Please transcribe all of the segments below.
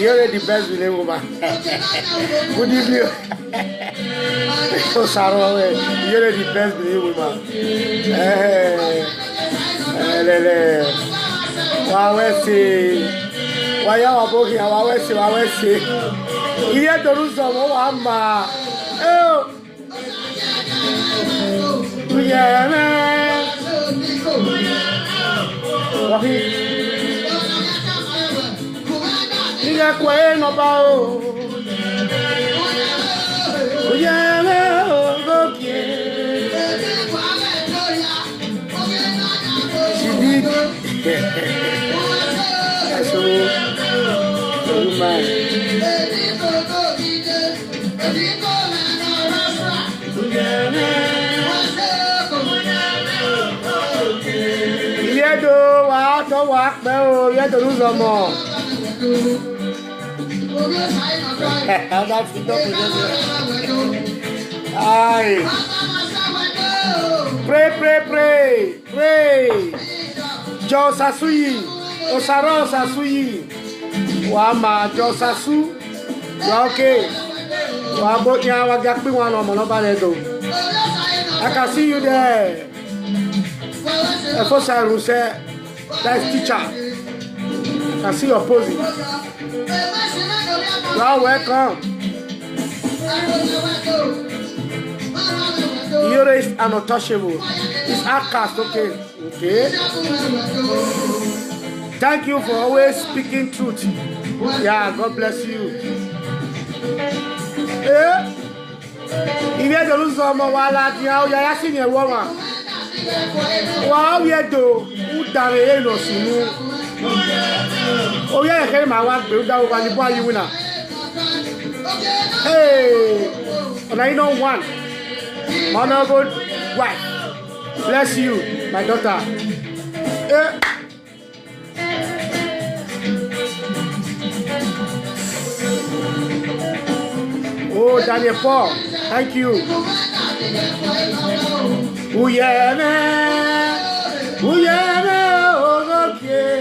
You're the best with woman. Good evening. So sorry. You're the best with woman. Why you are walking? Why see? Here to do some more. To lose some more. That's Aye. Pray. Jo Sasui. Osaro Sasui. Wama Jo Sasu. Okay. Wabonya wagakpi wano monobanedo. I can see you there. Efosa Ruse. That's teacher. I see your posing. You are welcome. Yore is untouchable. It's outcast, okay? Thank you for always speaking truth. Yeah, God bless you. If you don't lose some while you are asking a woman. Wow, you do. Who done no sunu? Oh yeah, I came my wife build down when you buy you winner. Hey, and I know one. Honorable wife. Bless you, my daughter. Oh, Daniel Paul, thank you. Oh yeah, man. Oh yeah, man. Oh, okay.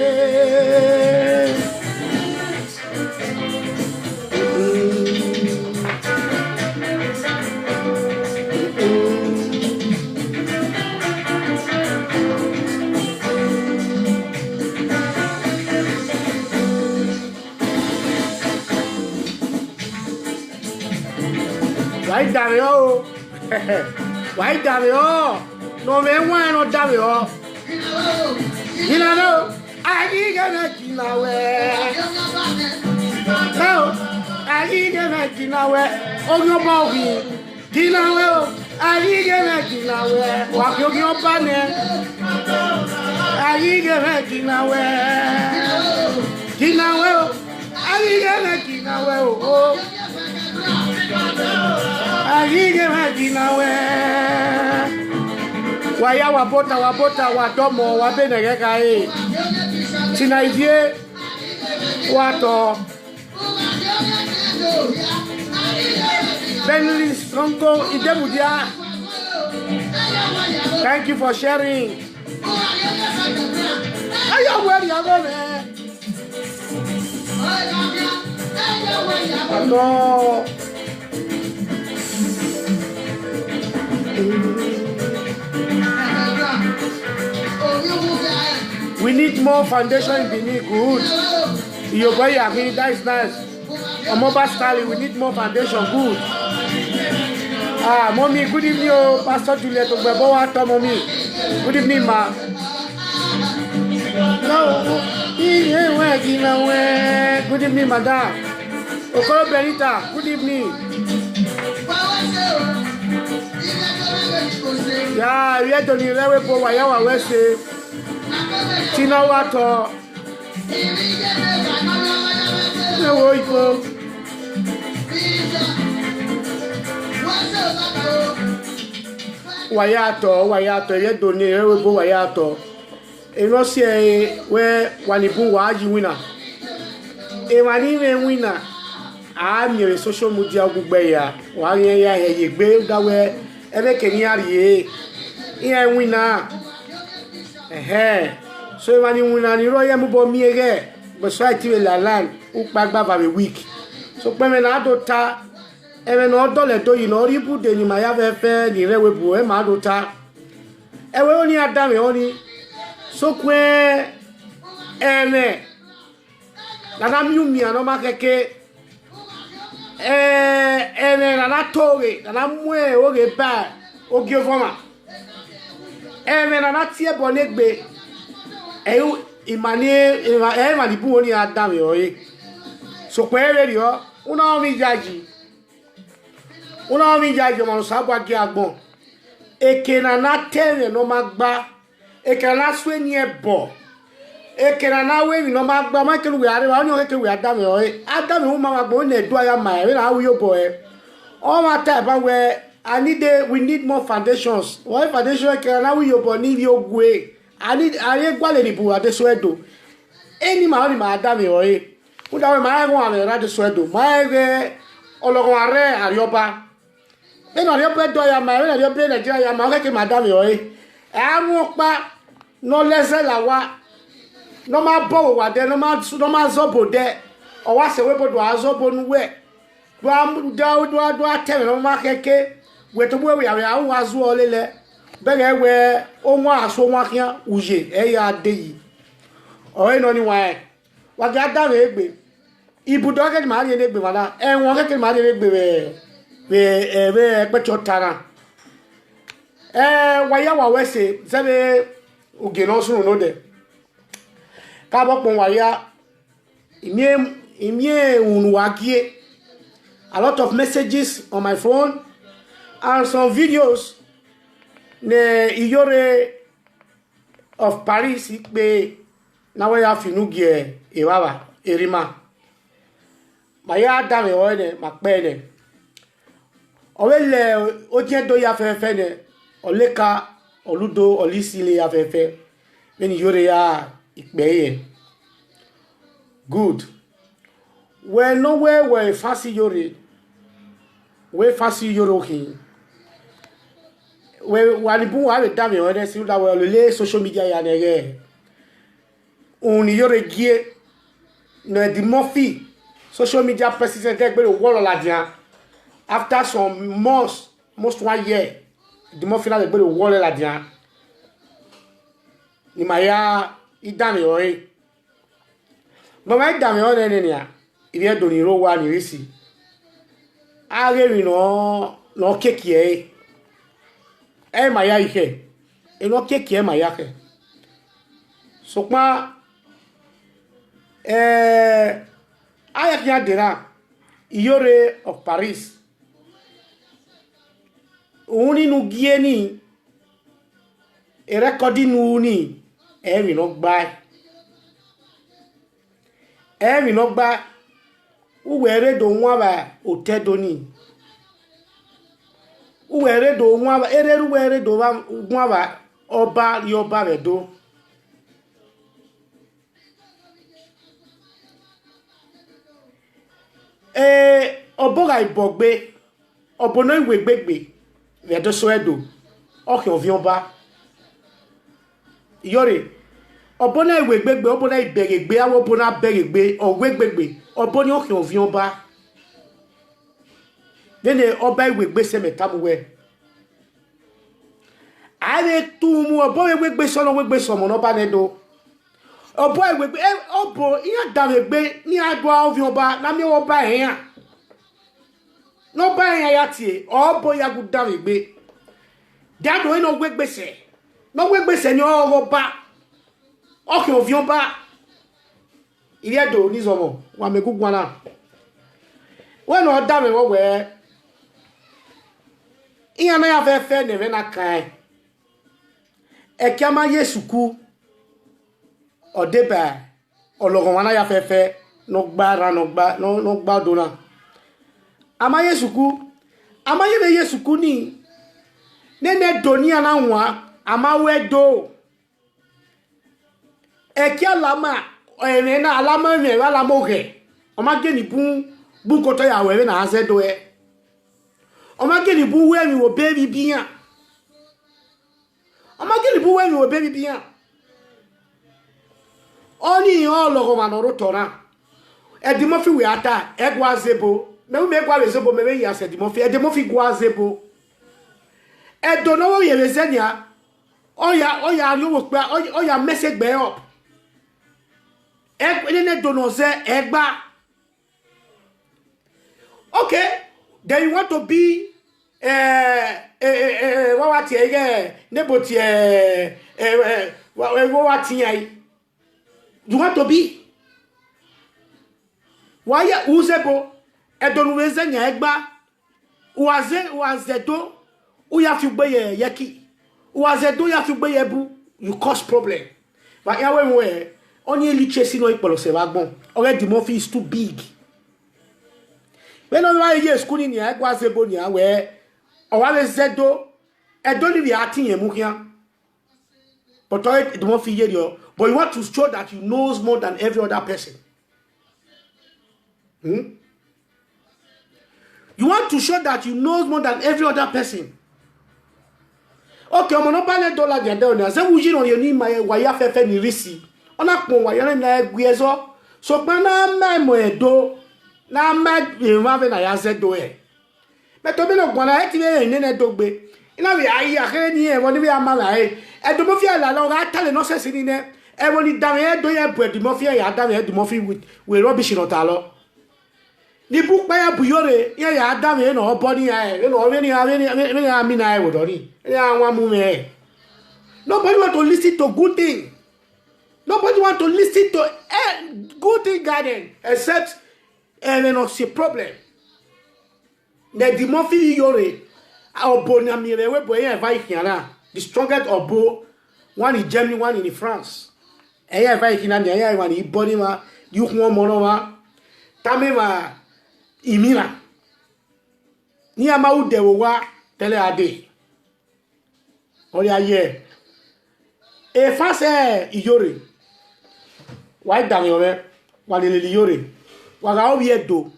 Why Dario? Why Dario? No man why not Dario? You know, I ain't gonna get nowhere. No, I ain't gonna get nowhere. Oh, your body. Get nowhere. I ain't gonna get nowhere. Walk your banner. I ain't gonna get nowhere. Get nowhere. I ain't gonna get nowhere. Oh. I ain't gonna get nowhere. Waya wabota wadomo wabenegeka e. Tinaivie wato. Benly Strongo Idebudia. Thank you for sharing. Ayo where you go man? No. We need more foundation in Benin. Good. Your boy, I mean, that is nice. A mobile style, we need more foundation. Good. Ah, mommy, good evening, oh, Pastor Juliet. Mommy, good evening, ma. No, good evening, madam. Okoro Benita, good evening. Yeah, we are doing a for Wayawa West. Tina Wato. Wayato, you don't need a Wayato. You know, say where Wanibu was winner. A man winner. I'm your social media Gubaya. One year, you build that way. Every Kenya, yeah, winner. So when you win and you roll me again, but so I tell la land, who back by a week. So when I do ta, even all dollar to you know, you put in my other fair, the railway boy, Madota. And we only had done only. So where, and I'm you, me, and no market. And I told it, and I'm way, okay, bad, okay, for me. And then I see a bonnet bay. Imani buoni adami oye. So kwere yo, una mi jaji mo sabwa ki agbon. Ekena na tene no magba. Ekena na sweni ebo. Ekena na we no magba ma kelu we are wa onyo ke we adami oye. Adami wo ma magbo na edu aya ma we na wo yo boy. All my time where we need more foundations. Why foundation can now we need your way. I quality pool at the swedo. Any man, madame, or put out my one at the swedo. My way, Ologare, Ariopa. Then on your bed, I am married, your bed, I am making madame, or I walk back no less than la no more bow, what there, no more zobo there, or what's the weapon to our zobo way. Do I tell you, Market? Where to where we are, was all le. Beggar where Oma so wakia, Uje, Aya Dei. Or any way. What got down egg? Ibu dog and Maria Nebimana, and one can marry where Petotana. Wayawa Wesse, Zabe Ugenosu no de. Cabot Waya, Imie Unwakie. A lot of messages on my phone and some videos. Ne Iyore of Paris be na we have finugie ewawa erima. Maya dame oene makpene. Owele oje do ya fefe ne oleka oludo olisile ya fefe. When Iyore ya ikbeye. Good. We nowhere where fancy Yore. We fancy Yoroki. We walibu have a damn on this, you know, social media yanere. Only your gear, no, the Murphy social media president, take the wall of after some months, most 1 year, the Murphy has the wall of Ladia. Nimaya, it damn you, but my damn on any, if you don't know one, you see. I really know, no cake ye. Maya ike. No cake ye, Maya. So, ma, I have dira. Iyore of Paris. Uni nu gieni. E recording uni. We not buy. We not buy. Uwere do nwa otedoni. Uwere do nwa ereru were do nwa Oba yoba redo. Oboga ibogbe. Obono iwegbegbe. Redo so edo. Oke ovionba. Yore. Obona iwegbegbe, obona iberegbe, awo obona beregbe, owegbegbe. Oboni oke ovionba. Nene oba iwegbe se metamuwe. Ale tumu obo iwegbe sono wegbe somo no ba nedo. Obo iwegbe obo iya davegbe ni adwa ovionba na mi oba eyan. No ba eyan ya tie obo ya gu davegbe. Dado eno wegbe se. No wegbe se ni oba. Oke ovionba. Iliedo ni zomo wa megugwana. When o dame wo we iya na ya fefe ne na kan e kiama yesuku odeba ologon wana ya fefe no gba dona ama yesuku ni nene doni ana nwa ama wedo e kia lama ene na alama me wala moge o ma geni bu koto ya we na azedo e o ma geni bu we mi wo baby bian o ma geni bu we mi wo baby bian oni o logo ma no rotora e di mo fi we ata e gwa zebo me gwa we zebo me ya se di mo fi gwa zebo e do no ye rezenia o ya lo wo pe o ya message be up e ne do no ze e gba. Okay, then you want to be what neboti what you want to be why ya uzebo edonweze nya egba uazedo uya fi gbe yeki uazedo ya fi gbe yebu you cause problem but ya we only lichesi no ipolo se wa gbon already Murphy is too big. When I yes kuni ni agwa zebo ni awe owale zedo edo ni bi atinye mu kia but it don't feel you but you want to show that you knows more than every other person. You want to show that you knows more than every other person. Okay, omo no bale dollar dia de oni aze wuji no ye ni ma wa ya fefe ni risi ona pon wa ya na egwezo so pa na memo edo na mad we na ya zedo e meto bi no gbona e ti be ni ne dogbe ina we ayi akere ni e woni bi amara e do mo fi ala lo ga tale no sesi ni ne e woni da me do ye bu e do mo fi ya da me do mo fi we rubbish no ta lo ni bu pa ya bu yore ye ya da me no obo ni e no we ni ami na e wo do ni e awon mu me. Nobody want to listen to good thing. Nobody want to listen to good thing garden except no see problem. The Dimorphy yore obo na mire we boy invite here the strongest obo one in Germany one in France. Invite here na ya one in body ma you won mo no ma tame ma imira ni ama u de wo wa tele ade ori aye e face iyore why down yore wale le yore waga obiedo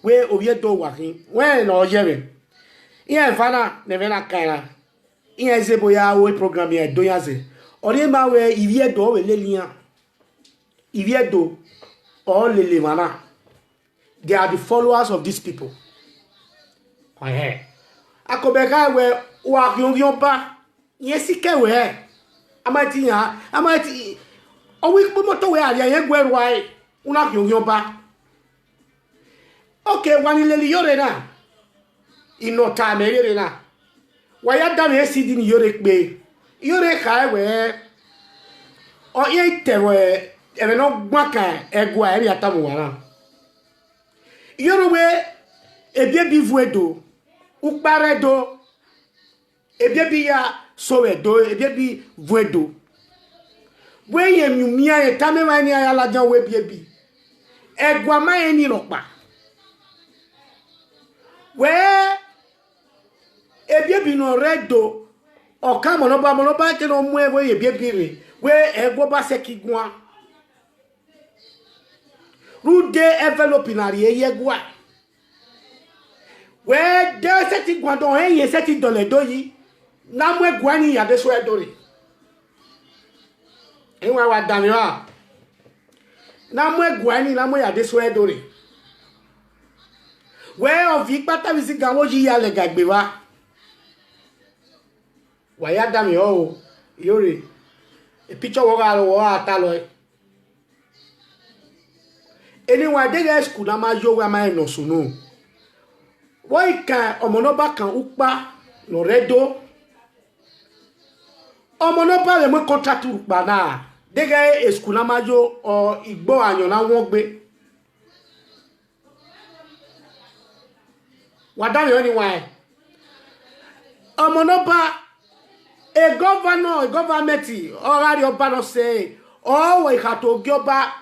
we obiedo wahin we no yere iya fana ne vena kaira iya zebo ya we program ya do yaze ori ma we iviedo we lelia iviedo all lele mana they are the followers of these people akobeka we wa yon ba yesi ke we amati owi moto we ari yen gweru ai una yon ba. Okay, wani leli yore na inota me yore na waya da me si di ni yore pe yore ka we o ye tewe e no gba kan egwa e ya tamu wara yore we ebie bi vuedo ukparedo ebie bi ya sowedo ebie bi vuedo we ye miumia e tame mani ala jan we bi egwa ma eni ropa where ebie bi no redo Oka monoba ke no mwe we ye biebire. We ego ba se kigwa. Rude envelope na rie yegwa. We de seti gwa don ye seti dole doyi. Na mwe gwani ya de so edori. Enwa wa damiwa. Na mwe gwani na mwe ya de so edori. We ovi pata bisi gawo ji ya le gagbe wa. Wa ya dami o yori. E picture wo ga lo wa ata lo. Anyone dey go school na ma yo wa ma no sunu. Wo kan omo no ba kan upa no redo. Omo no ba le mo contract upa na. Dey go school na ma yo o igbo ayan na won gbe. Wa da me anyone. Omo no ba a governor, a government, already oba no say, oh, we have to go back.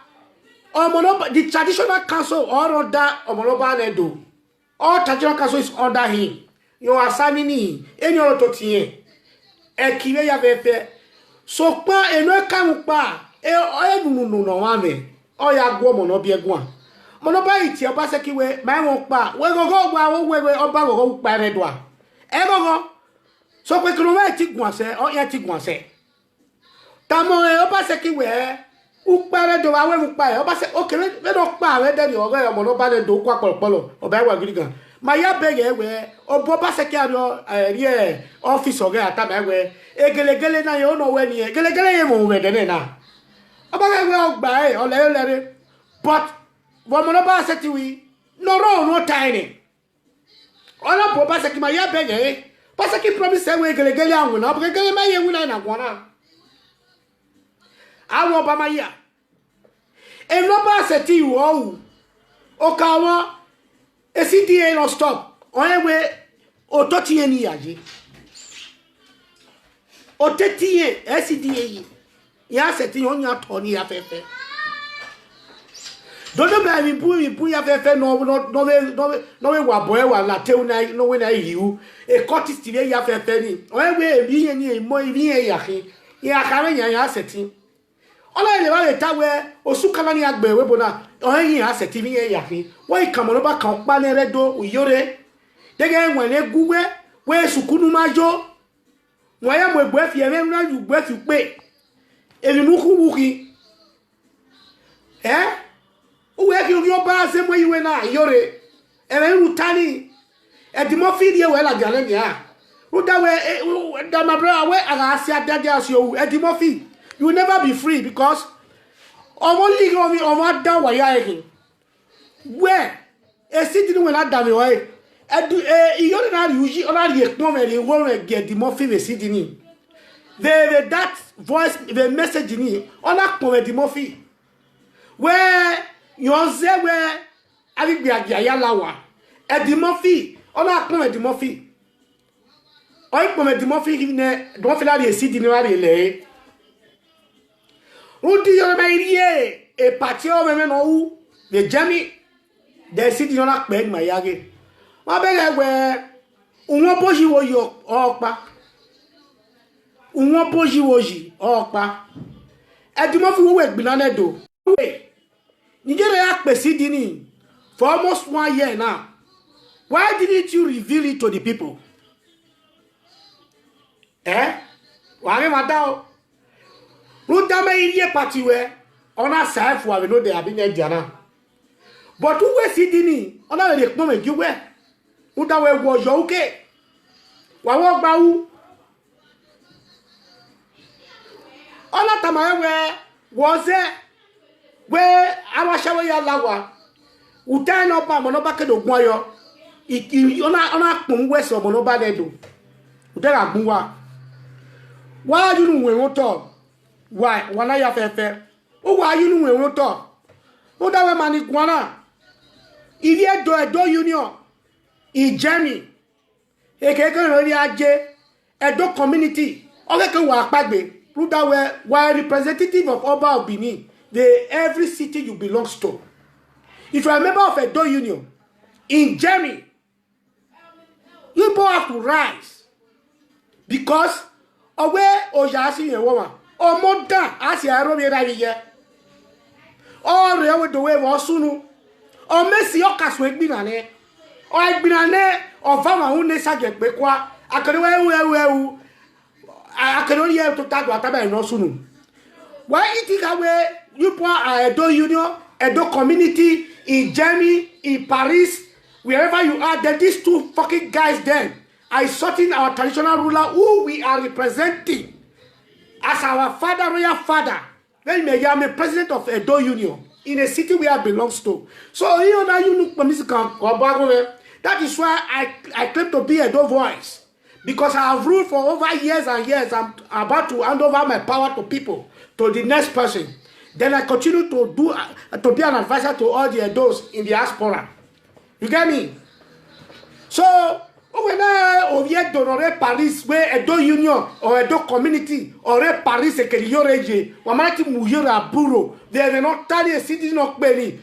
The traditional council all under Omonoba Nedo. All traditional council is under him. You are signing in any other tie. E kiwe ya vefe. So pa eno kan pa e no wame. O ya gwo mo no bi egwa. Monoba iti oba se kiwe mai won pa. We go gwa we oba go pa redwa. E go so kwe kruwe ti gwan se o ya ti gwan se. Tamo e oba se kiwe upare do awe mu pa e oba se o kere we do pa we de ore omo no ba le do kwa polopolo oba wa giri gan. Ma ya bege we obo ba se ki ario rie office ore ata ma we egelegele na yo no we ni egelegele ye mo we de na. Oba we ogba e o le but wo mo no ba se ti wi no tiny. Ola bo ba se ki ma ya bege parce qu'il promise we gelegele anwu na gelegele ma ye wu na gwana awo ba ma ya e no ba se ti wo o ka wo e si di no stop o ye we o to ti eni yaje o te ti e si di yi ya se ti on ya to ni afefe dodo ba mi bu ya fefe no we wa boy wa la te una no we na yiu e cotis ti ya fefe ni o we bi yen ni mo bi yen ya ki ya ka re yan ya seti ola ile wa le ta we osuka na ni agbe we bona o yen aseti bi yen ya ki wo ikamo no ba kan pa ne redo uyore dege enwe ne guwe we sukunu majo wo ya mo egbo fi ere na yu gbo fi pe eri nu ku wuki uwe ki yo ba se mo yiwe na yore ere rutani e di mo fi die we la gale ni a u da we da ma bra we aga asi adade asi o e di mo fi you will never be free because omo li go mi omo da wa ya ekin we e si di we la da mi wa e yore na yuji ona ri ekpon me ri wo re ge di mo fi we si di ni that voice the message ni ona pon me di mo fi we yonze we arigbe agia ya lawa edimofi ona pon edimofi o ipon edimofi ne don fi la ri esi di ni wa ri le udi yo me rie e parti o me no wu de jami de si di ona pe ma yage wa bere we unwo boji wo yo opa unwo boji wo ji opa edimofi wo we gbina nedo Nigeria Pesidini for almost 1 year now. Why didn't you reveal it to the people? Why madao? Rutame iye party we ona safe wa we no dey abi Nigeria. But who we Sidini? Ona le pon meju we. Uda we wo yo uke. Wa wo gba wu. Ona tamaye we wo ze we awashawe ya lawa utan oba mo no ba kedo gun ayo ona pon we so mo no ba dedo udara gun wa yunu we won to wa na ya fefe o wa yunu we won to o da we mani gwana iri edo union ijemi ekeke lori aje edo community o keke wa apagbe ruda we representative of Oba of Benin. Every city you belongs to. If you're a member of a Edo Union in Germany, you both have to rise because owe ojasi yen woman omo dan asi aro mi ra ye o re we do we wo sunu o mesi o kaso egbina ne o egbina ne o va ma hu ne sage pe kwa akere we akere ye to tagwa taba no sunu why it is away you pour Edo Union Edo community in Germany in Paris wherever you are there these two fucking guys then are insulting our traditional ruler who we are representing as our father, royal father. Then I am a president of Edo Union in a city where I belongs to. So you know you that is why I claim to be Edo voice. Because I have ruled for over years and years. I'm about to hand over my power to people, to the next person. Then I continue to be an advisor to all the Edos in the diaspora. You get me? So when I vient d'honorer Paris, where Edo Union or Edo community or Paris et que l'yoreje, ou amati muyura buro, they are not tally a city not belly.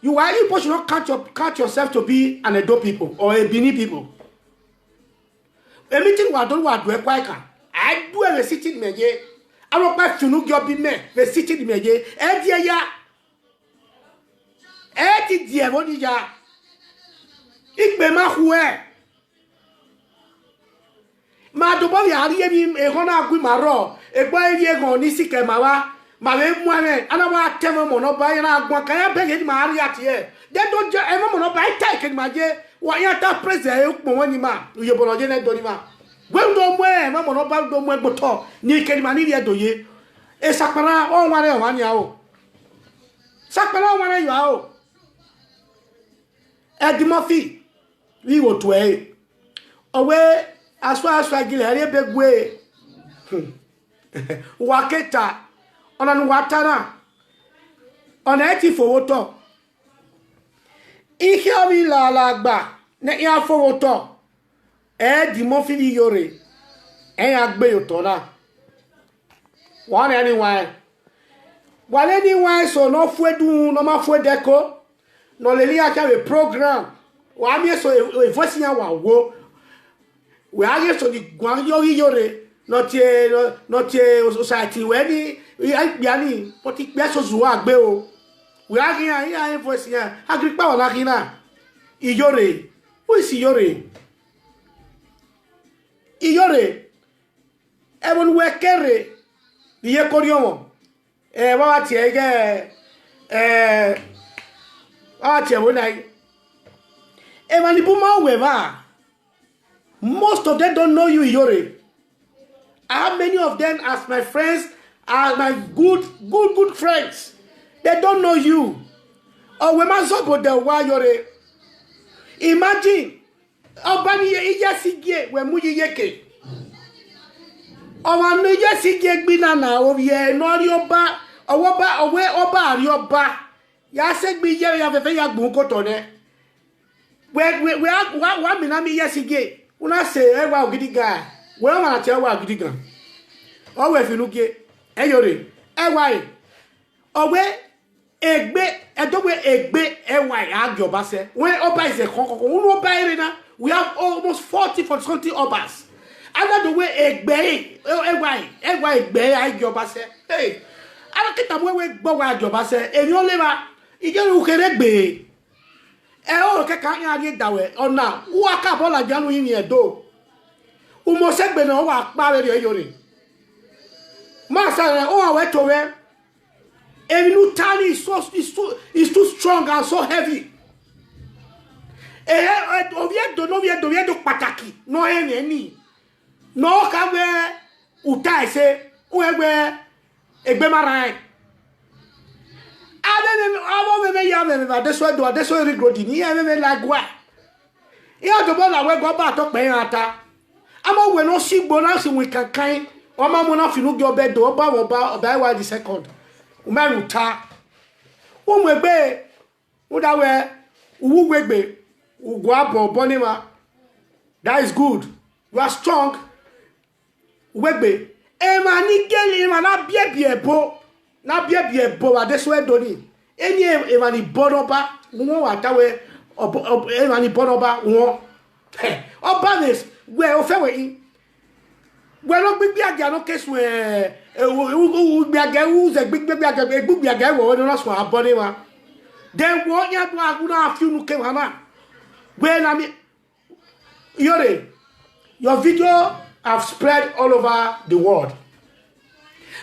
You are you should not count yourself to be an Edo people or a Bini people. A meeting was done what we I do a city meje. I don't buy Funu Gyobi me, the city meje, Edia ya. Edia Vodija. Ik be ma hue. Ma do bo ya ri emi e gona agui maro e gbo eri e gon ni sike ma wa ma we mu ane ana wa temo mo no ba yana agbon kan ya be ye ma ri ati e de do je e mo no ba ta ke ma je wa ya ta president e po won ni ma uye bo no je ne do ni ma we do mo e mo no ba do mo egbo to ni ke ni ma ni ri e do ye e sapara o wa re wa ni a o sapara o wa re yo a o e di mo fi wi wo to e owe aswa gile ari begwe waketa ona nu watara ona eti fowoto ihe obi la gba ne ya fowoto di mo fi yore ya gbe yoto na one anyway wale ni wa so no fuedu no ma fuedeko no le li acha we program wa mi so e voice yan wa wo we are so the Guanyo Yore, not society, where the Biani, but it besos work beo. We are here, voice here, Agripa or Lagina. Iyore, who is Iyore? Iyore, Evan Wekere, the Yekorion, what when I Evan Buma Weaver. Most of them don't know you, Iyore. I have many of them as my friends, as my good friends. They don't know you. Oh, we must support the why Iyore. Imagine, Obani Iyasigie, when Muji Yeke. Owa no Iyasigie Binana, Ovie, Norioba, Oba, Owe Oba, Rioba. Yasek be here, have a very bunkotone. We are one Minami Iyasigie. Una say ewa ogidiga we wan ati ewa ogidiga o we finuke eyore ewa e owe egbe edogbe egbe ewa ajoba se when oba is a kokoko unu oba ere na we have almost 40 for something obas under the way egbe ewa egbe ajoba se hey ala kita we gbo wa ajoba se eri o le ba ije ru kere gbe o ke kan ya ri dawe ona wa ka bola janu yin Edo umo segbe na wa pa re Iyore ma sa o wa to we evinu tani is too strong and so heavy ovie do pataki no eni no ka we uta ise o egbe mara that's why regrodi ni eme lagwa ya to bola we go ba to pe ata ama we no sigbo na si we kankan o ma mo na finu ge obedo oba wa the second o ma ruta o mo egbe o da we uwu wegbe ugu abo bonima that is good you are strong wegbe e ma ni gele ma na biebo na biebo wa that's why doni eni evani bonoba won wa tawe evani bonoba won oba this we o fe we Well, big biaga no case where biaga who's a big biaga, a big biaga, or no last one, body one. Then what you have to do, came on. When I mean, your video have spread all over the world.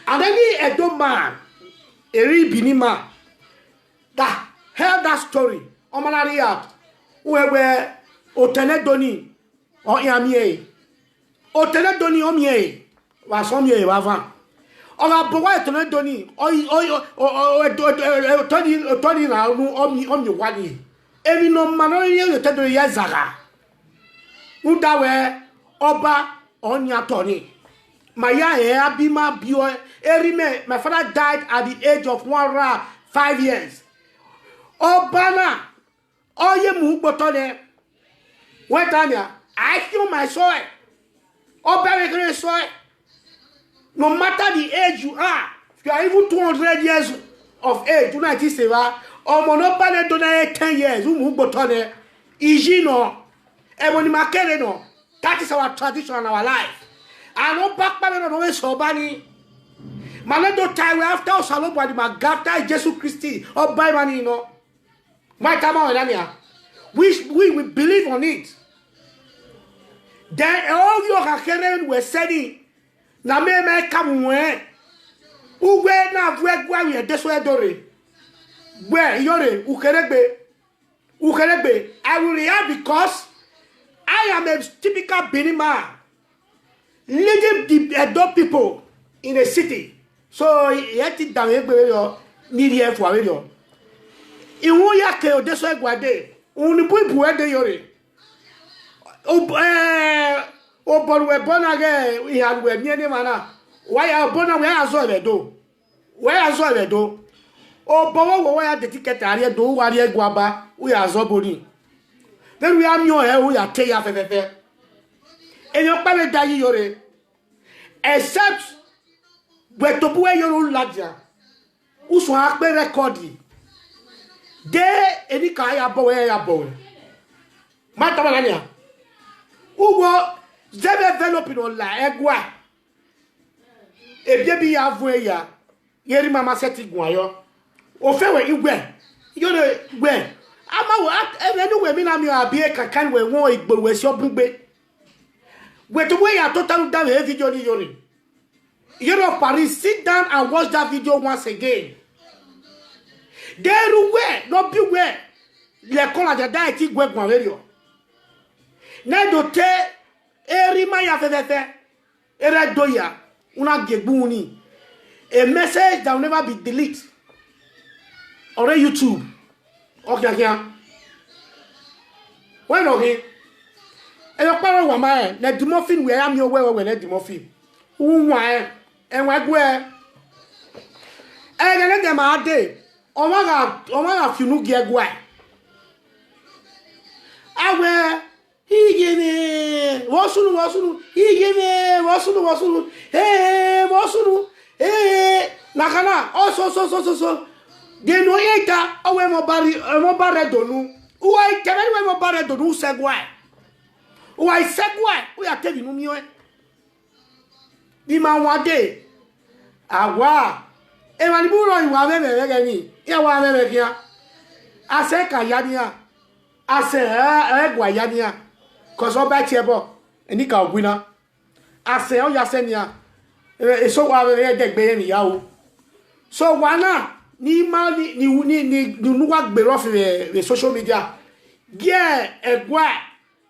And any Edo man, a real Bini man, that heard that story, Omanaria, where Otene Doni, or Yamie, Otene Doni Omie, was Omie Wavan. Or a boy Otene Doni, or Tony now, Omi Wadi. Every no man, you tell the Yazaga. Udawe, Oba, Onya Tony. Maya Abima Bio Erime, my father died at the age of 5 years. Obana, Oye Mubotone, went on here. I feel my soil. Oba soil. No matter the age you are, if you are even 200 years of age, you know, or Monopane donate 10 years, Mubotone, Ijino, Ebonimakere. That is our tradition and our life. I know back by the way so bani. Maledo time after Salobadi Magata Jesus Christi or by money no. My time we believe on it. Then all your Hakeren were saying na me come where Uwe na vwe deswe dore. Where yore ukerebe I will react because I am a typical Benin man. Leading the adult people in a city. So, yet it down here, need here for a video. In one year, Keo, this way, Guade, only put Buede Yori. Oh, but we're born again, we have we're near mana. Why are born where I saw the door? Where I saw the door? Oh, but where the ticket area do, what you guaba, we are Zoboni. Then we are your hair, we are Taya Fefe. And your parent die yore, except where to boy your own ladja, who's work be recorded. They any kaya boy. Matamania. Who will developing on la egua? A baby avoya, yeri mama seti guayo. O fewe igwe, yore gwe. Ama wa anyway, me na mi abie kakan we won igbo we so bugbe. Wait the way I totally down a video ni yori. You know, Paris, sit down and watch that video once again. There were no be where le kola de da ti gwe gwan radio. Na do te erima ya fefe era doya una gebuni. A message that will never be deleted on YouTube. Okay. When okay. And your power was mine. Let the muffin where I'm your way when let the muffin. Why? And what where? And let them out there. Oh my God, if you know get why. I wear. He gave me. Wasunu. He gave me. Wasunu. Hey, Wasunu. Hey, Nakana. Oh, so. They know it. Oh, we're mobile donu. Why can I wear mobile donu? Say why? Why said why? We are telling you, the man one day. Awa. And when you know you are very, you are very here. I say, Kayania. I say, Guayania. Cause all back here, and Nika winner. I say, oh, Yasenia. It's so very dead baby. So, why not? Ni money, ni work be off the social media. Yeah, a gua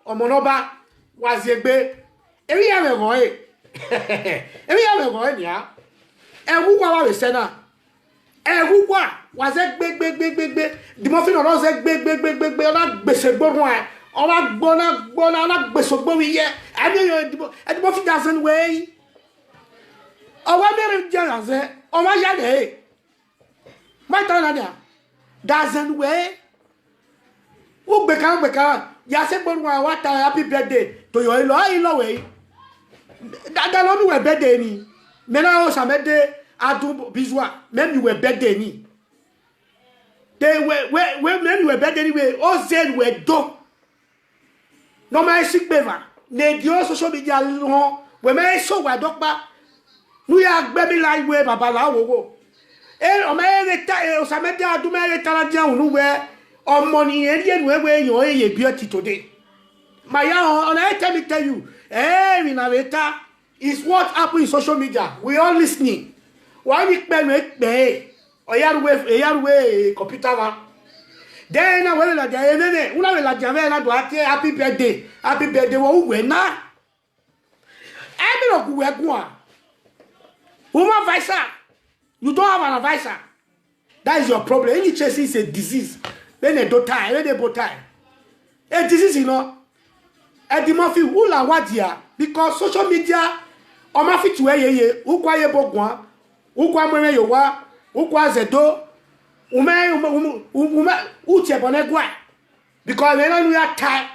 or monoba. Was a bay. Every other boy. Every other boy, yeah. And who was the center? And who was that big. The muffin or was that big, not Bessabon. Or not Bona, not Bessabon, yeah. I mean, and the muffin doesn't weigh. Oh, what made him say? Oh, my young hey. My Tanania doesn't weigh. Who become? Yasebon, what a happy birthday to your in-law way. That don't know a birthday ni. Mena o samede adu bizwa. Même you were birthday ni. They were même you were birthday anyway. O zen were do. No my sick bever. Ne dio social media no we me so wa dokpa nu ya gbe mi la iwe babalawo wo o me reta o sa me da du me reta la dia unu we omo ni eri enu we yan eye beauty today my young let me tell you every narrator is what happen in social media we all listening why we pe oyaruwe computer wa then na we la dia nene una we la dia ve na do happy birthday wo we na e mi ro ku we gun a woman advisor you don't have an advisor that is your problem any chase is a disease then they don't tie then they both tie a disease you know e di mo fi wula wadia because social media o ma fi tu eyeye ukwa ye bogun ukwa mwe yo wa ukwa zedo ume uche bonegwa because we no ya tie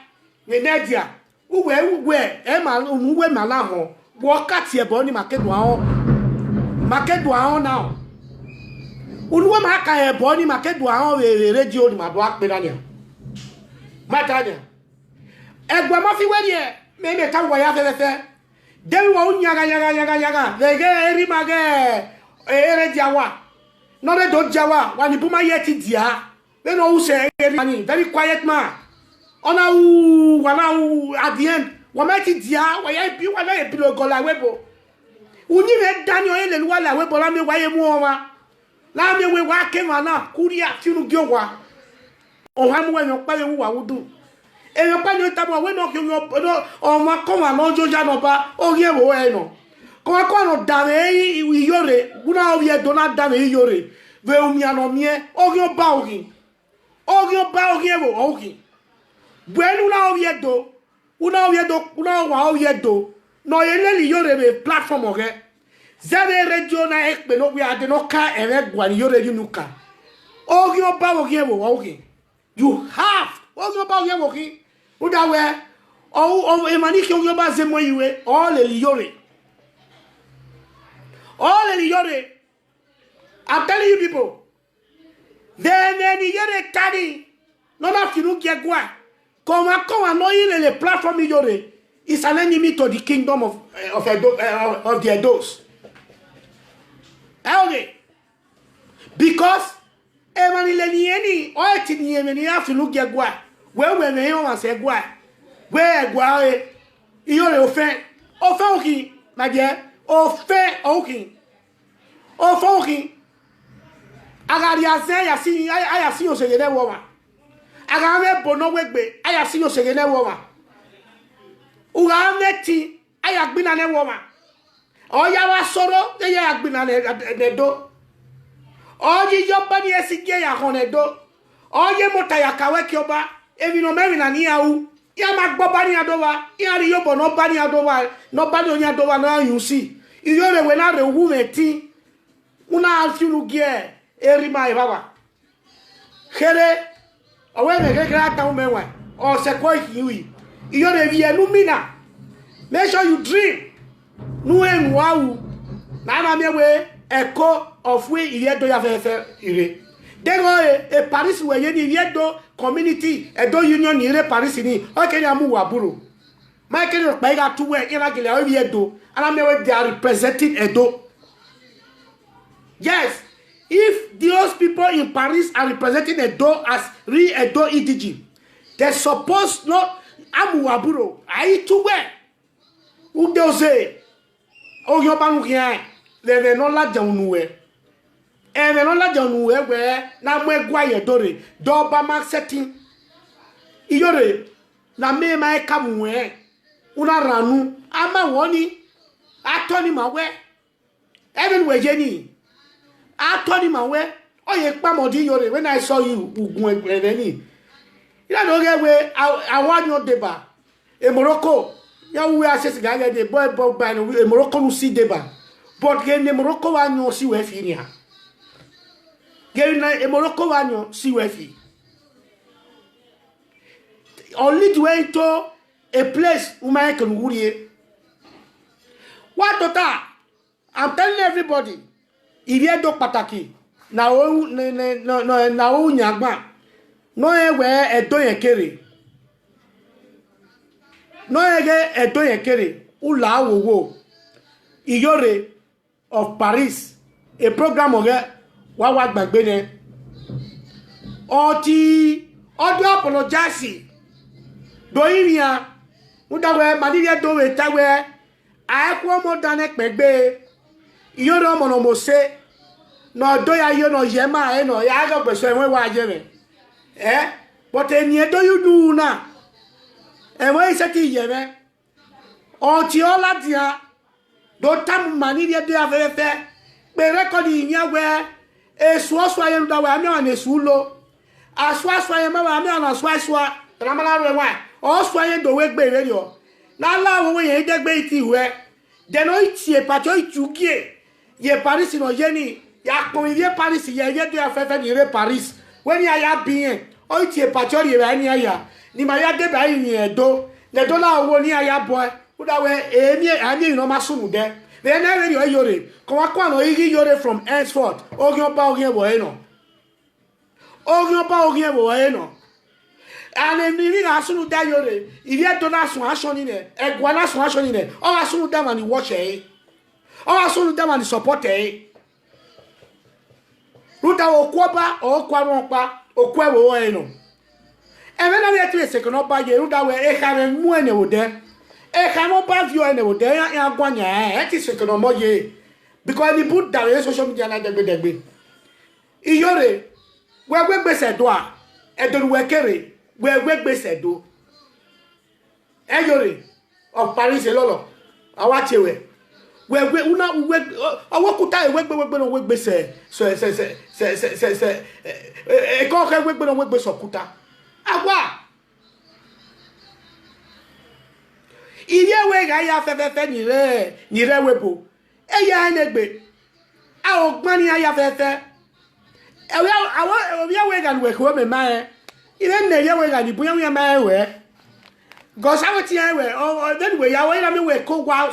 we nedia uwe e ma uwe mala ho wo kati e bo ni makedu ahon now unuwa ma ka e bo ni makedu ahon radio ni ma do apera ni matanya egwa ma fi we die me ta wo ya fefe den wo nyaga lege eri mage ere diawa no be do diawa wa ni buma yeti dia we no use eri mani very quiet man ona u wana u at the end wa ma ti dia wa ya bi wa na e bi lo gola webo unyi me dani o ele wa la webo la me wa ye mu o wa la me we wa ke wa na kuria tinu gyo wa o ha mu we no pa ye wa wudu eyan pa ni tabo we no ki o ma ko wa no joja no ba o ye wo e no ko no dare iyore guna o ye do na dare iyore ve o mi ano mie o ye ba o ye wo o ki buenu na o ye do una wa o ye do no ye le iyore be platform o ge zere radio na ekpe no we ade no ka ere gwa ni iyore yunuka o ye ba o ye wo o ki you have o ye ba o ye wo ki udawe o emani ki o ba ze mo iwe o le iyore I'm telling you people then any yore tani no na finu ke gwa come no in the platform yore is an enemy to the kingdom of the Edos. Okay, because emani le ni eni o etini emani afinu ke gwa we me yon wan se gwa we gwa iyore ofe oki ma je ofe oki agari azen aya si o sege ne wo wa aga me bono wegbe aya si o sege ne wo wa uga neti aya gbina ne wo wa o ya wa soro ye ya gbina ne do o ji yo ba ni esige ya ho ne do o ye mota ya kawe ki oba evi no meri na ni awu ya ma gbo ba ni ado wa ya ri yo bono ba ni ado wa no ba ni onya ado wa na you see iyo re we na re wu meti una alfiru gie eri mai baba khere owe me ke ata umewa o se ko hiwi iyo re vi enu mina make sure you dream nu enu awu na na me we echo of we ire do ya fefe ire dego e Paris we ye ni ire do community edo union ni ire Paris ni o ke ya mu wa buru my ke ro pa ga tuwe ira gele o ire do and me we they are representing Edo. Yes, if those people in Paris are representing Edo as real Edo EDG, they suppose not amuaburo. I to where? Who they say? Oh, you're banukia. They no la jaunue. And they no la jaunue where na mwe guaye dore. Doba max setting. Iyore na me ma kamwe. Una ranu ama woni atoni mawe. Even we Jenny. Atoni mawe. Oh, ye pamodi yore. When I saw you, ugun egreni. You know get we I want your deba. E Morocco. Ya we access gaga de boy by e Morocco no see deba. But gen Morocco wanyo si we fi nia. Gen e Morocco wanyo si we fi. Only to way to a place where I can worry. What tota? I'm telling everybody. Il y a do pataki. Na o na o nyagba. No ewe edo yekere. No ege edo yekere. ula wo Iyore of Paris a program oge wa gbagbe ne oti odo apologize do iria udawe madiye do we tawe aekwo mo dane pegbe Iyore omo no mo se no do ya yo no yema no ya go gbeso enwe wa jere but eni do you do na enwe se ti yeme oti ola dia do tam mani dia do afefe pe record yin we esu oso aye ndo we ami on esu lo aso aye ma wa ami on aso ramala re wa oso aye do we gbe re yo na la wo we yen de gbe iti we de no iti e patio itukie ye Paris no yeni ya ko ye Paris ye do afefe ni re Paris when ya ya bien o iti e patio ye ba ni aya ni ma ya de ba yin edo le do la wo ni aya boy udawe ani no masunu de they never you Iyore kwa kwa no Iyore from henceforth ogyon pa ogyen wo eno and ni na sunu da Iyore ile to na sun aso ni ne egwa na sun aso ni ne o wa sunu da man watch o wa sunu da man support ruta okwoba o kwaron pa okwewo wo eno eme na be ti se kono ba ye ruta we e kare mu ene wo de e kamo ba view ene wo de ya gwanya e ti se kono mo ye because the put down social media na degbe Iyore we gbese do a e do we kere we gbese do Iyore of Paris lolo awa chewe we una we awokuta we gbe no we gbese so e ko ke we gbe no we gbese okuta agwa iye we ga ya fefefe ni re webo e ya enegbe a ogbon ni aya fefe e we ga we ko me ma ile ne ye we ga ni buya we ma we go sa we ti we then we ya we na me we ko gwa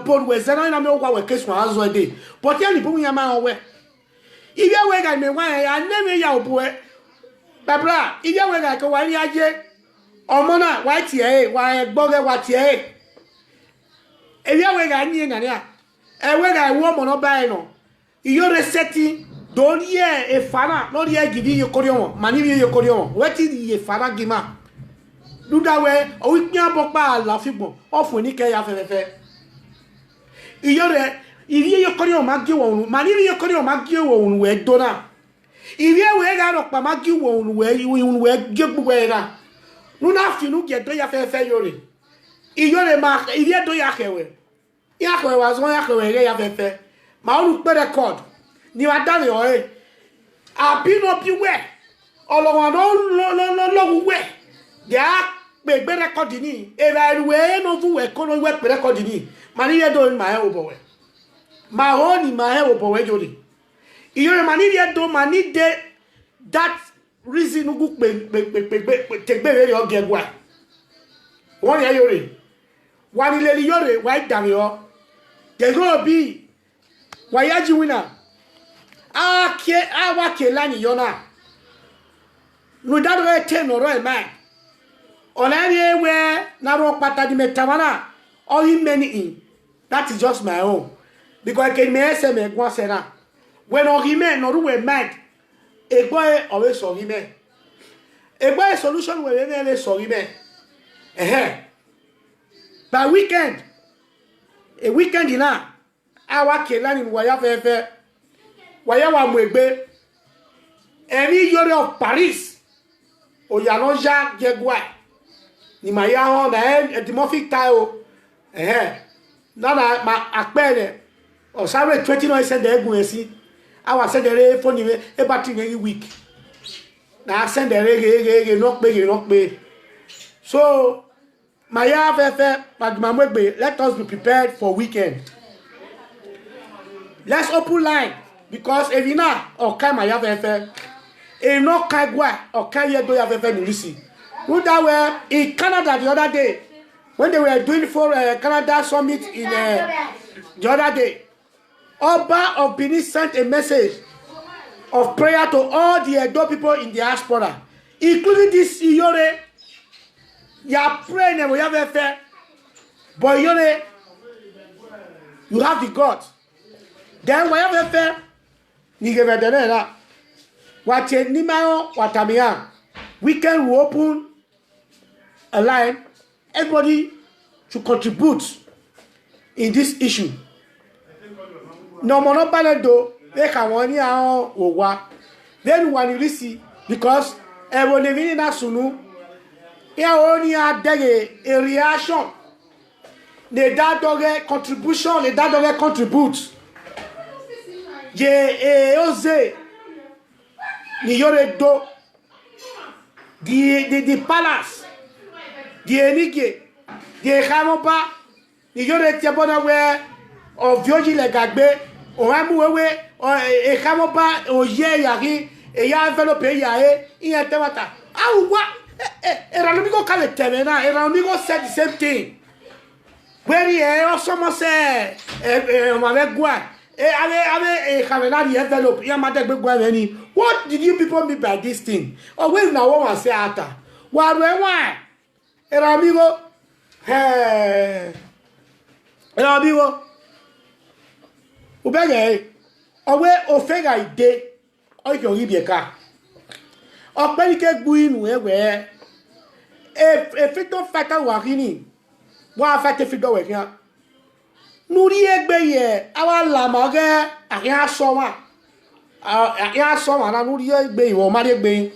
board we zero na me gwa we kesu azo de but ya ni buya ma we iye we ga me wa ya ne me ya obo e babra iye we ga ko wa ni aje omo na wa ti wa egboge wa ti eya we ga ni ngani a we ga wo mo no ba no Iyore seti do ye e fara no ye gidi ye korion mani ye korion weti ye fara gima duda we o wi pin abo pa la figbon ofun ni ke ya fefefe Iyore iri ye korion ma gi wo mani ye korion ma gi wo we do na iri we ga ro pa ma gi wo we ge gbugbo era nu na finu ge do ya fefefe Iyore ma iri do ya kewe wa zo ya kewe ya fefe ma onu pe record ni wa dare o abi no bi we olowo lo we ya pe gbe record ni e ba we no fu we ko no we pe record ni ma ni ye do ma he obo we ma ho ni ma he obo we jori Iyore ma ni ye do ma ni de that reason ugu pe tegbe we yo gegwa won ye Iyore wani le Iyore wa dami o they go be wayaji winner awa ke lani yona no that way ten no right man onari we na ro pata di metamana all him many in that is just my own because can me say me gwa sera when o him no ru we mad e boy always so him e boy solution we we so him by weekend a weekend ina awa kelani waya fefe waya wa mwegbe eri Iyore of Paris oyano ja jegwa ni maya ho na etymorphic tile na ma apere o sare 20 no send egun esi awa send ere phone we e battery every week na send ere no pe so Maya fefe Magmamwegbe, let us be prepared for weekend. Let's open line because if you know okay Maya fefe, if not kagwa okay ye do ya fefe ni lisi. Who that were in Canada the other day when they were doing for Canada summit in the other day. Oba of Benin sent a message of prayer to all the Edo people in the diaspora, including this Iyore. Ya pray ne wo ya fefe but Iyore You have the guts. Then whatever fair, ni give it there. What you need my we can open a line. Everybody should contribute in this issue. No more do they can one year or what. Then when you see because everyone living in Sunu, here only a reaction. Les dates contribution, les dates contribuent. J'ai osé. Ni yore do. Di palace. Di enige. Di kamopa. Ni yore tiabona we. O vioji le gagbe. O amu wewe. O kamopa. O ye yari. E ya envelope ya e. Iye temata. Ah ou what? Eranomigo kale temena. Eranomigo said the same thing. Where you someone say, what did you people mean by this thing? Or when now one say after? Why? Amigo, amigo, Ubege, away Ofega ide, or your Rebecca. Or Pelike Buin, where if it don't fatter Warini. Wa fa te fi do we kan nuri egbe ye awa la ma ge akia so wa na nuri egbe iwo ma de gbe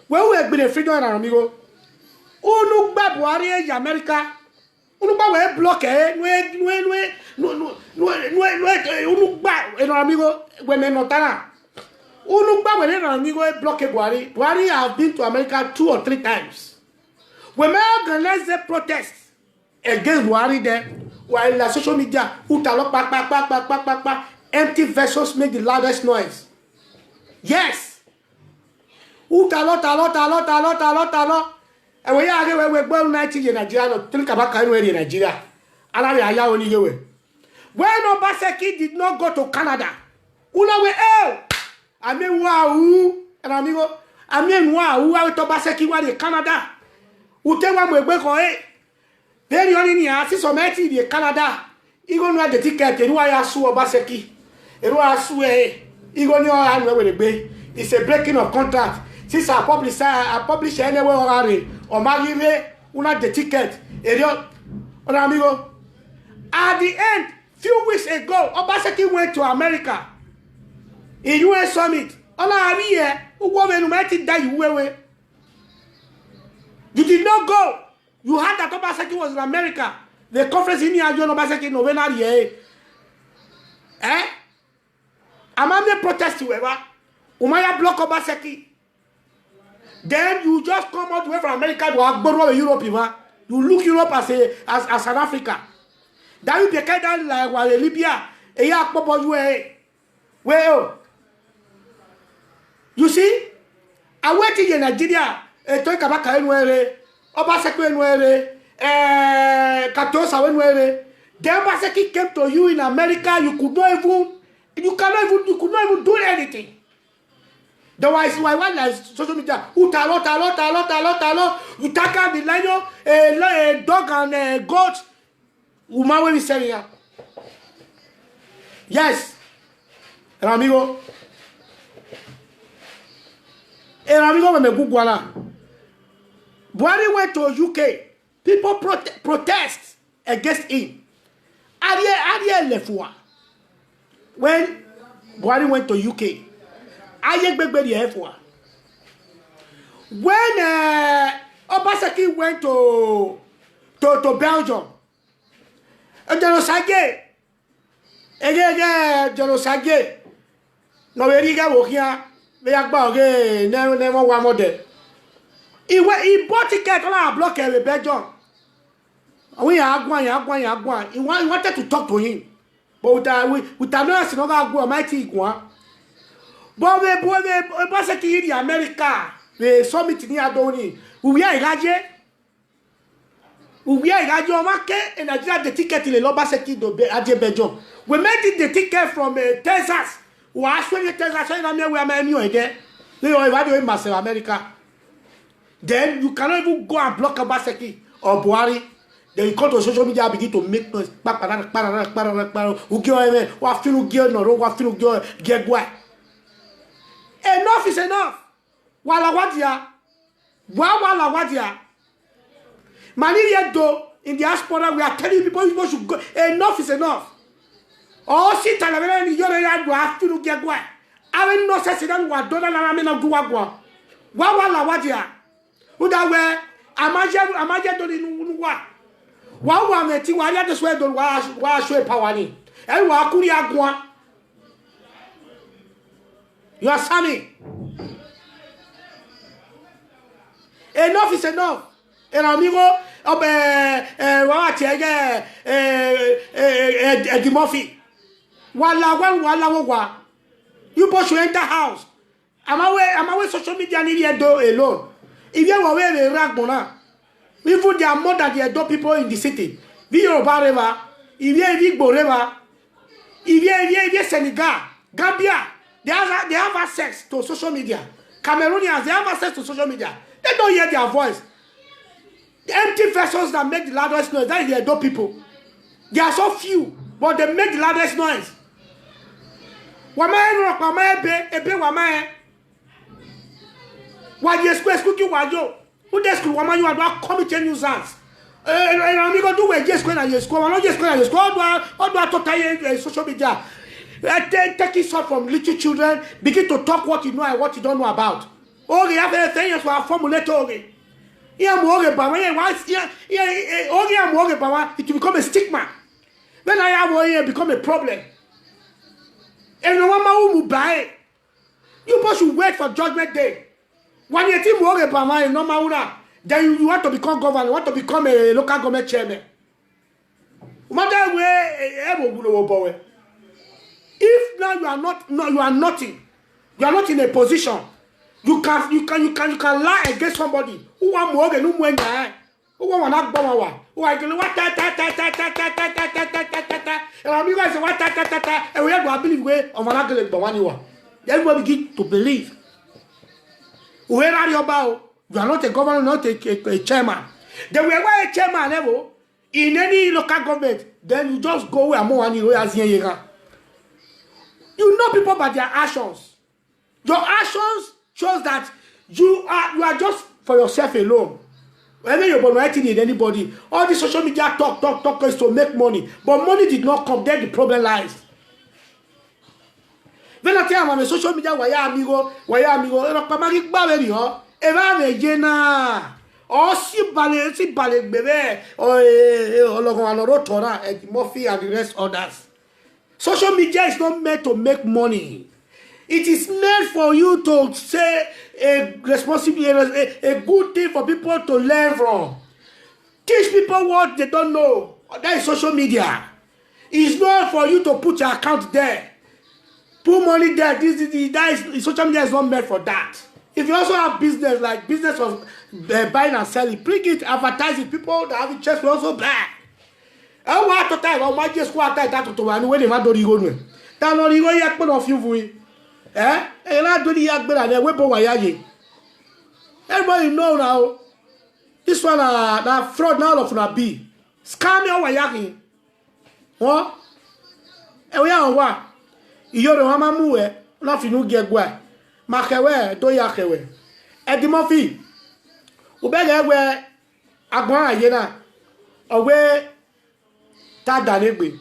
we egbe de freedom na mi go unu gba Buhari e America unu gba we block e unu gba e na mi go we me no tana unu gba we na mi go block Buhari have been to America 2 or 3 times we may organize a protest against Buhari there, while the social media, empty vessels make the loudest noise. Yes. Utalo. And we are born 90 in Nigeria, think about in Nigeria. When Obaseki did not go to Canada, I mean, wow, and amigo, I mean, wow, I went to Obaseki while in Canada. Utewa mwebeko Then you only need to somebody in Canada. You go know the ticket. You are su Obaseki. You are su You go know how we be. It's a breaking of contract. Since I publish anywhere already. Or maybe una the ticket. Amigo. At the end, few weeks ago, Obaseki went to America. In US Summit. Ola here. Who woman might die you You did not go. You heard that Obaseki was in America. The conference in here, John Obaseki, Novena, Among protest, whoever, Umaya block Obaseki. Then you just come out away from America to Agboro Europe, you look Europe as an Africa. Then you became down like Libya, you see, I went in Nigeria, talk about Kainwere. Obaseki nwere Katosa nwere then Obaseki came to you in America you could not even do anything. That was why one like social media utalo you take out the lion dog and goat woman we say here. Yes amigo me gugwala. Buhari went to UK. People protest against him. Ariel Lefua. When Buhari went to UK, when Obaseki went to Belgium, Genosage, no veriga wokia, we agba never one more day. He bought ticket on our block in Belgium. We are going. He wanted to talk to him. But with a nurse, no go mighty one. But we Obaseki in America. The summit near Doni. We are Gaje. We are Gajo market and I got the ticket in the Obaseki to Belgium. We made the ticket from Texas. We actually Texas and we are new again. They are evaluating America. Then you cannot even go and block Obaseki or Buhari. Then you come to social media, begin to make noise. Enough is enough. Wala wadia. Wala wadia. Many do in the diaspora, we are telling people should go. Enough is enough. Oh, sit and have to get why. I will not say that what don't I do what. Wala wadia. Who that way? Amaja don't in what. Wa me ti wa ya de so do wa show power ni e wa kuri agwa you are saying enough is enough and amigo obe wa ti Eddie Murphy wala wa you both should enter house am away social media ni do alone if you were we rag bona. Even there are more than the adult people in the city. Vi Yoruba River, Igbo River, Senegal, Gambia, they have access to social media. Cameroonians, they have access to social media. They don't hear their voice. The empty vessels that make the loudest noise, that is the adult people. They are so few, but they make the loudest noise. Wamae wamae. Wajesku cooking wajo. Who does woman you are not committing nuisance? I'm going to do it just when I school. I'm not just going to school. How do I talk social media? Take it short from little children. Begin to talk what you know and what you don't know about. Oh, they have anything for a formulator. It will become a stigma. When I have it become a problem. And no one will buy. You both should wait for Judgment Day. When you think more about no then you want to become governor, you want to become a local government chairman. If now you are nothing, you are not in a position, you can lie against somebody who want more than who want not bomb who are going and we have to believe way of an everybody begin to believe. Where are you about? You are not a governor, not a chairman. Then we are a chairman level in any local government. Then you just go where more money as you know people by their actions. Your actions shows that you are just for yourself alone. Whether you're writing in anybody, all the social media talk is to make money, but money did not come. There the problem lies. When I tell my social media, why amigo, pamagi baveri ho, eva vejena, si bale bebe, Eddie Murphy and the rest others. Social media is not meant to make money. It is meant for you to say a good thing for people to learn from. Teach people what they don't know. That is social media. It's not for you to put your account there. Put money there. Social media is not meant for that. If you also have business, like business of buying and selling, bring it, advertise it. People that have interest will also buy. I want to tell you, I just want to tell you, when they want to go, that no you yak of you. And I do the yak better than Webo Wayaji. Everybody know now. This one, that fraud now of Nabi. Scam your Wayaki. What? And we are what? You're the Mamamu, nothing you get where. Makawe, do Yakawe. Eddie Murphy. Ubega where Agua Yena. Away. Tadanegbe.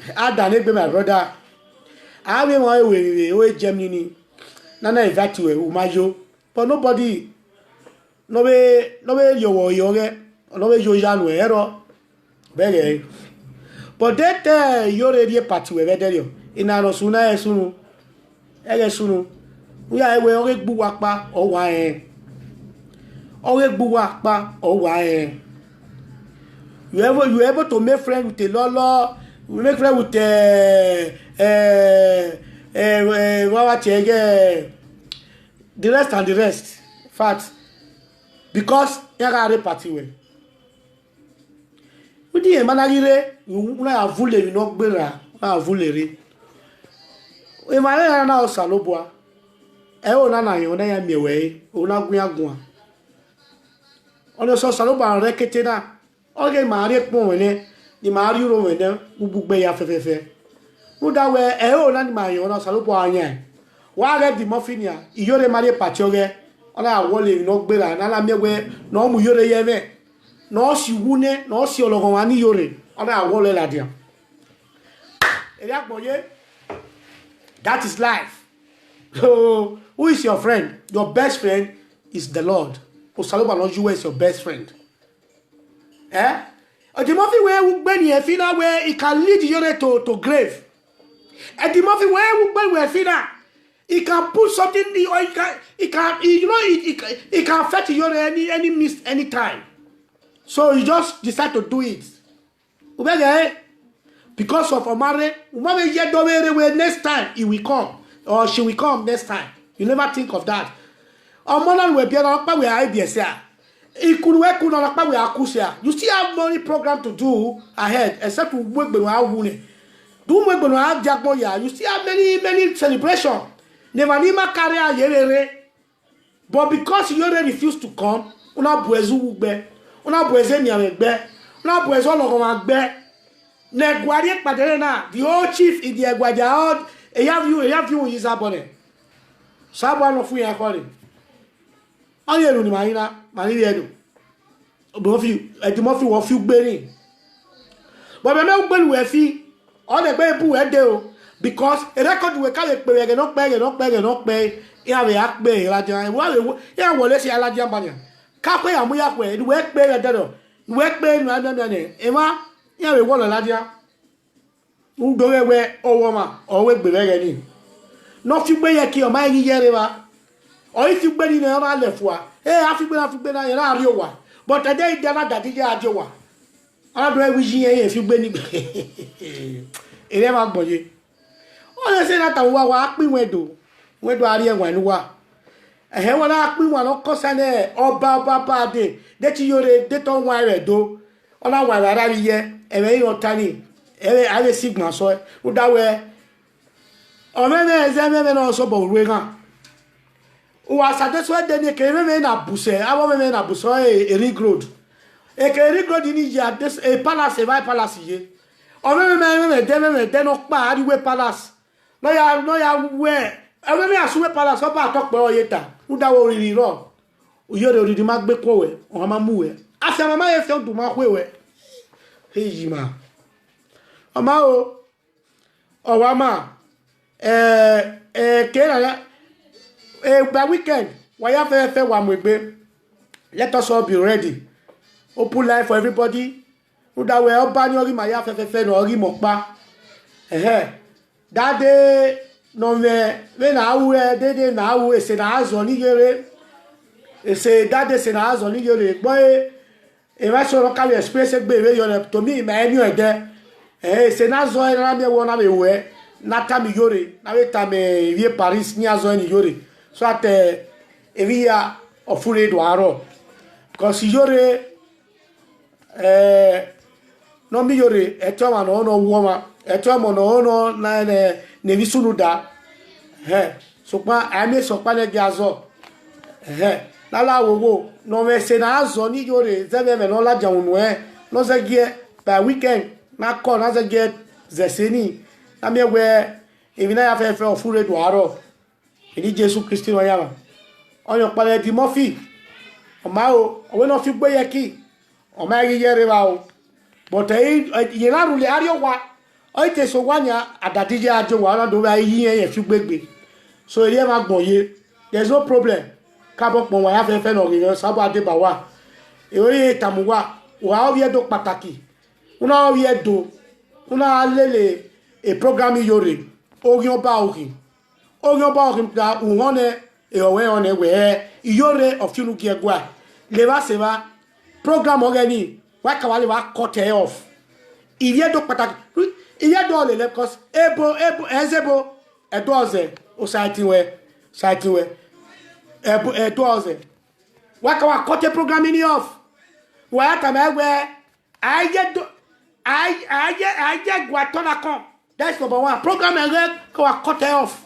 Adanegbe, my brother. I will away Germany. Nana evacuate Umajo. But nobody. Nobody yoga. Nobody Jojan Wero. Very. But that you're already a party with Vedario. In Arosuna Sunu. Egesunu. We are away or Buwakba or why. Or Buwakba or why. You able to make friends with the Lolo, we make friends with the rest and the rest. Fact. Because you are a party way. We did managere, you are voulé, you know, better, are voulé. We might now Salobua. Eona, you know, me away, Una Guagua. On the Saloba and Recetena. oge mari pon wene ni mari ro wene gbugbe ya fefefe uda we o na ni ma yo na salopo anya wa re di mofinia iyore mari patioge ona wole no gbera na la mewe no mu yore yeme no si wune no si ologon wa ni yore ona wole la dia that is life. So who is your friend? Your best friend is the Lord. Osaloba no you is your best friend. The movie where we been here fina where it can lead you to grave. And the movie where we been where fina it can put something or it can affect you any miss any time. So you just decide to do it. Because of a marriage, next time he will come or she will come next time. You never think of that. You still have money program to do ahead, except to work with you still have many celebrations. Never career, but because you already refuse to come, the old chief in the Egwaja, you have you is abonné. Someone of we are calling. All you Marina, Maria. Both you, at the Murphy of you burning. But I know when we're fee, all the baby who do because a record will call it pay, not pay, not pay, not pay. Yeah, we act pay, Lajan. Well, let's see a Lajan Banya. Cafe and we are way, work pay a dead. Work pay, Emma. Yeah, we want a Lajan. Who go away, oh, woman, or work be ready. Not you pay a key or my year, or if you been in another left one. Hey, I've been an area. But today, never that is a joke. I don't wish you if you been it. Never body. All I say that I walk me where do I when you are? I have one act me one of course and or Baba day that you don't wire do. On our while I here, and very not tiny. I will signal so would that way. Or maybe also about Regan. Was satisfied then they came in a busse. I want men a busso a rig road. A rig road in India, this a palace, a palace. Or maybe then of bad way palace. No, ya where. I remember a super palace up at talk by Yeta, who that were really wrong. We already mark Bekoe or Mamue. After my felt to mark way. Hey, Jima. Amao or Wama. By weekend, why have one with me? Let us all be ready. Open life for everybody. Who that way up banning my yafe or Rimokba. That day, no, when I they now is an hours on Nigere. They say that is an hours on Nigere. Boy, if I saw local express to me, my new there. C'est Nazo et Ramia Wana Way, Natami Yori, Navetame, Vie Paris, Niazo and Yori. Soit via of Fully Doiro. Because Yori non migliore, e trova no uomo, e trova no Nevisunu da. So qua a me so qua ne gazo. La wo no me se na zo ni Yori, zebe no la jaunwe, no zagie by weekend. Na call na zagie zeseni. Na me we even I have of Fully Doiro. Ini Jesu Kristi wa yama. Oyo pale di Murphy. O ma o we no fi gbe ye ki. O ma ri yere wa o. But ye la ru le ario wa. O te so wanya adadije ajo wa na do wa yi yen fi gbegbe. So ere ma gbon ye. There's no problem. Ka bo pon wa ya fe no ri sabo ade ba wa. E ori tamu wa o wie do pataki. Una wie do. Una lele e programme yore. Orion ba ori. Orion ba ori da uone e owe one we yore of you gi egwa. Le va se va programme organi. Wa ka wale wa cut off. Il y a donc pataki. Il y a dans les cause ebo ezebo e doze o site we e doze. Wa ka wa cut programme ni off. Wa ta me we I get guatona com. That's number one. Program and go cut off.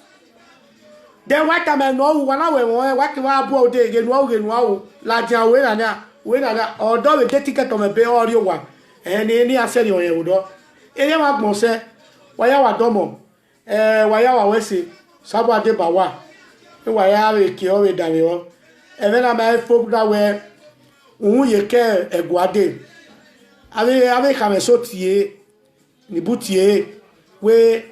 Then what time no one hour what can I board again? Wow, la jawe na we na odo we get ticket on me be ori wa ni aseri on ye do eye ma gbon se wa ya wa domo wa ya wa wese Sabo Adebawa wa ya we ki o we dare o e na ma fo da we un ye ke eguade ave kame so tie ni butie we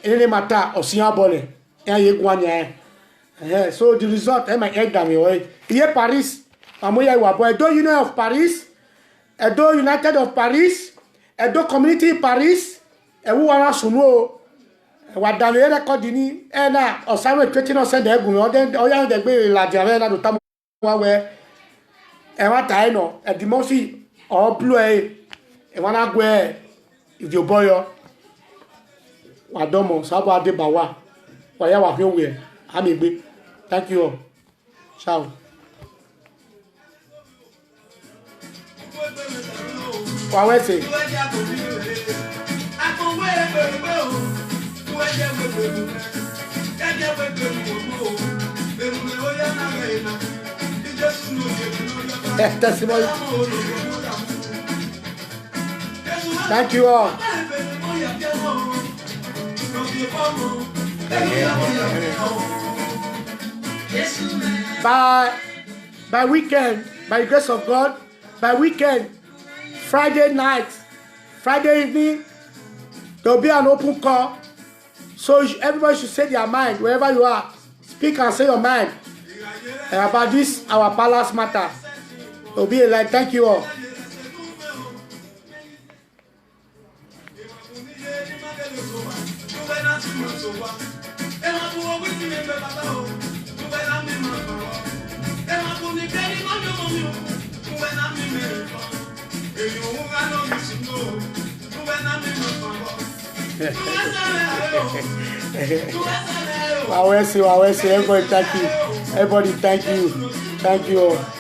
ene mata osian bole ye gwanya so the result my head dam here Paris amoya wa boy Edo Union of Paris Edo United of Paris Edo Community Paris ewu wara sunu wa dam record ni na osawe tweti no send egun o ya de gbe ilaje ave na do tam wa we wa tai no e di mo fi o blue e wana gwe idio boyo wa domo Sabo Adebawa wa ya wa fi we amigbe. Thank you all. Ciao. Wawese. Testimony. Thank you all. By weekend, by the grace of God, by weekend, Friday night, Friday evening, there will be an open call. So everybody should say their mind wherever you are. Speak and say your mind about this, our palace matter. There will be a light. Thank you all. Wawese, everybody thank you. Everybody thank you. Thank you all.